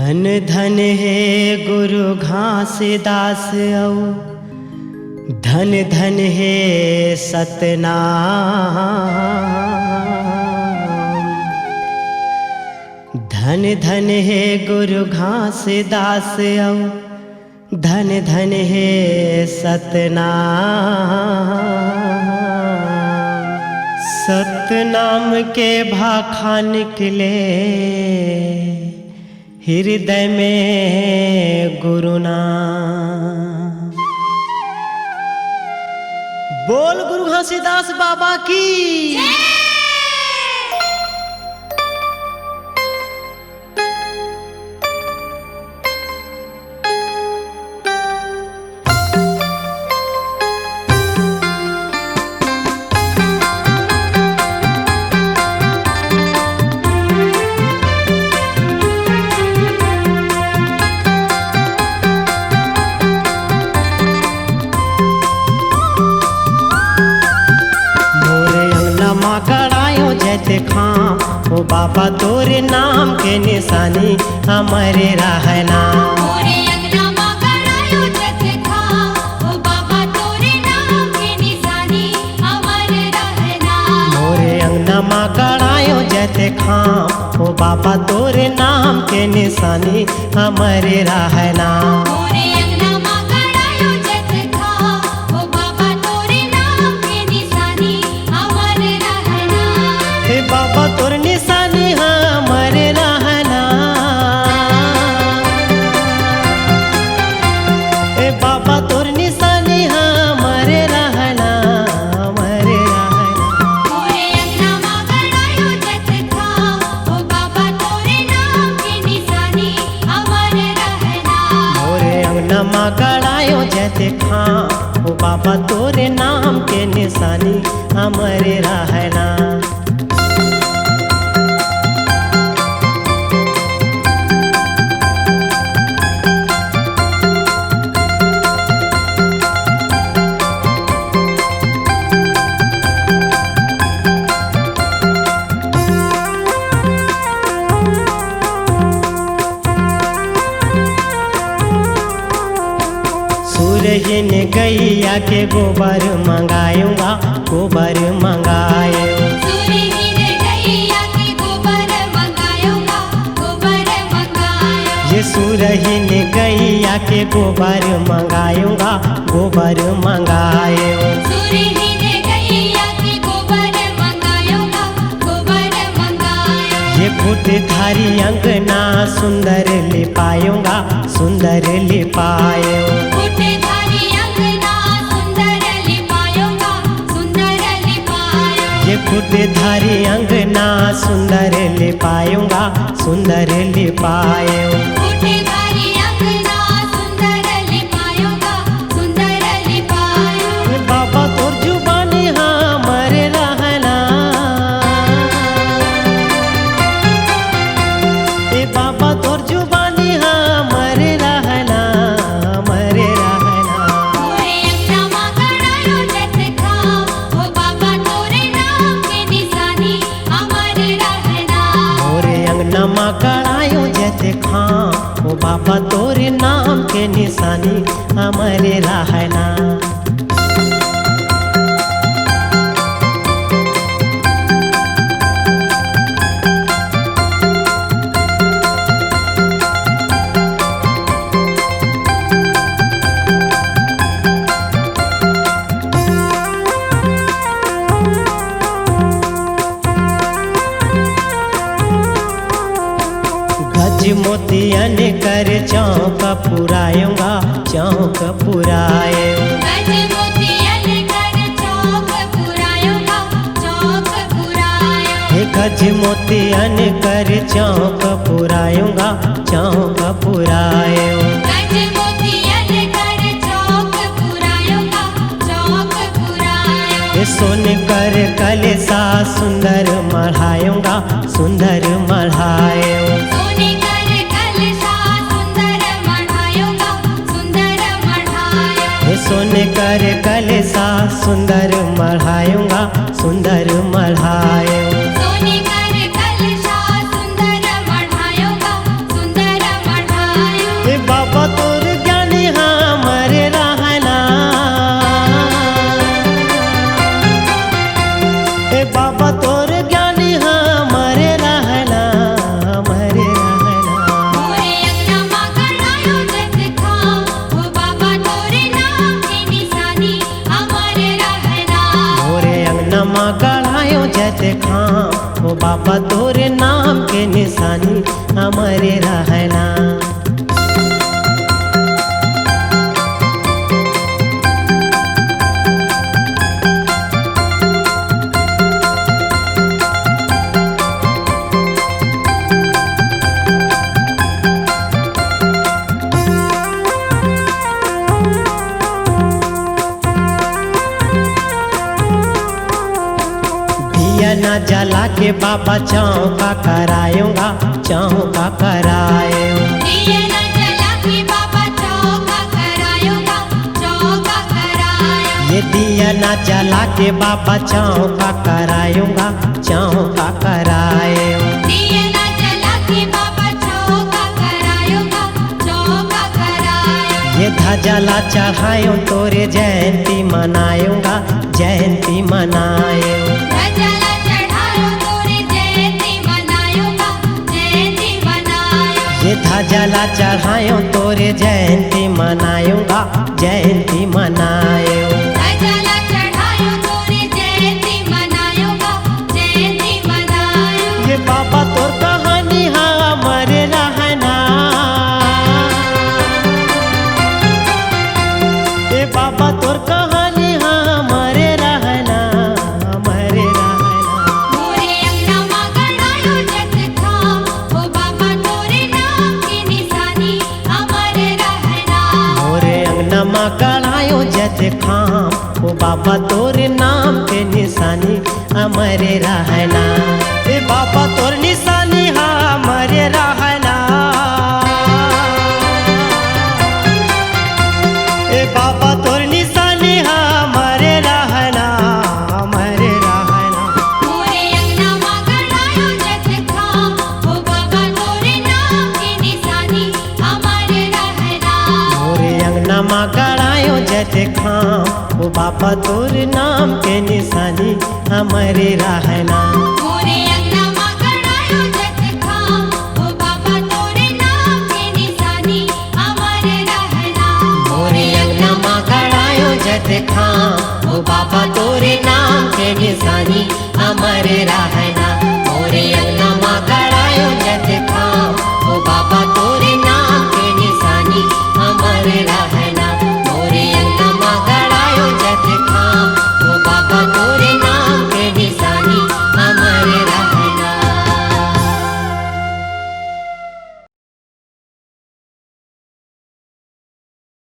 धन धन हे गुरु घासीदास औ धन धन हे सतनाम। धन धन हे गुरु घासीदास औ धन धन हे सतनाम। सतनाम के भाखा निकले हृदय में गुरु नाम। बोल गुरु घासीदास बाबा की। ओ बाबा तोरे नाम के निशानी हमारे रहना। मोरे अंगना मां करायो जत खा, ओ बाबा तोरे नाम के निशानी हमारे रहना। मोरे अंगना मां करायो जत खा, ओ बाबा तोरे नाम के निशानी हमारे रहना। मोरे अंगना मां करायो जत खा, ओ बाबा तोरे नाम के निशानी हमारे रहना। हे बाबा तोरे निशानी हमारे रहना। हे बाबा तोरे निशानी हमारे रहना, हमारे रहना। मोरे अंगना मां करायो जत खा, ओ बाबा तोरे नाम के निशानी हमारे रहना। मोरे अंगना मां करायो जत खा, ओ बाबा तोरे नाम के निशानी हमारे रहना। सूरजन गैया के गोबर मंगाऊंगा, गोबर मंगाए। सूरजन गैया के गोबर मंगाऊंगा, गोबर मंगायो। ये सूरजन गैया के गोबर मंगाऊंगा, गोबर मंगाए। सूरजन गैया के गोबर मंगाऊंगा, गोबर मंगायो। ये फूटधारी अंगना सुंदर लिपाऊंगा, सुंदर लिपायो। फूटधारी अंगना सुंदर लिपाऊंगा, सुंदर लिपायो। ये फूटधारी अंगना सुंदर लिपाऊंगा, सुंदर लिपायो। फूटधारी अंगना सुंदर लिपाऊंगा, सुंदर लिपायो। बाबा तोर जुबानी हमारे रहना। ए बाबा तोर जुबानी हमारे रहना, हमारे रहना। मोरे अंगना मां करायो जत खा, ओ बाबा तोरे नाम के निशानी हमारे रहना। मोरे अंगना मां करायो जत खा, ओ बाबा तोरे नाम के निशानी हमारे रहना। गज मोतियन कर चौक पुरायूंगा, चौक पुराए। गज मोतियन कर चौक पुरायूंगा, चौक पुरायो। हे गज मोतियन कर चौक पुरायूंगा, चौक पुरायो। गज मोतियन कर चौक पुरायूंगा, चौक पुरायो। हे सोन कर कलसा सुंदर मढ़ायूंगा, सुंदर मढ़ायो। सोने कर कलशा सुंदर मढ़ायूंगा, सुंदर मढ़ायो। हे सोन कर कलसा सुंदर मढ़ायूंगा, सुंदर मढ़ायो। सोने कर कलशा सुंदर मढ़ायूंगा, सुंदर तोरे नाम के निशानी हमारे रहना। न जला के बाबा चौका करायूंगा, चौका करायूंगा। दिए न जला के बाबा चौका करायूंगा, चौका करायूंगा। ये दिया न जला के बाबा चौका करायूंगा, चौका करायूंगा। दिए न जला के बाबा चौका करायूंगा, चौका करायूंगा। ये धजला चढ़ायूं तोरे जयंती मनायूंगा, जयंती मनायूंगा। धजला चढ़ायूं तोरे जयंती मनायूंगा, जयंती मनायूंगा। ये धजला चढ़ायूं तोरे जयंती मनायूंगा, जयंती मनायूंगा। धजला चढ़ायूं तोरे जयंती मनायूंगा, जयंती मनायूंगा। ये बाबा तोर कहानी हमारे रहना। ये बाबा तोर कहानी हमारे रहना, हमारे रहना। मोरे अंगना मां गड़ायो जत खाम, ओ बाबा तोरे नाम की निशानी हमारे रहना। मोरे अंगना माँ कढ़ायो जत खाम, ओ बाबा तोरे नाम के निशानी हमारे रहना। ए बाबा तोर निशानी हमारे रहना। ए बाबा तोर निशानी हमारे रहना, हमारे रहना। मोरे अंगना मां गड़ायो जत खाम, ओ बाबा तोरे नाम की निशानी हमारे रहना। मोरे अंगना माँ कढ़ायो जत खाम, ओ बाबा तोर नाम के निशानी हमारे रहना। मोरे अंगना मां गड़ायो जत खाम, ओ बाबा तोरे नाम की निशानी हमारे रहना। मोरे अंगना माँ कढ़ायो जत खाम, ओ बाबा तोरे नाम के निशानी हमारे रहना। मोरे अंगना माँ कढ़ायो जत खाम, ओ बाबा तोरे नाम के निशानी हमारे रहना।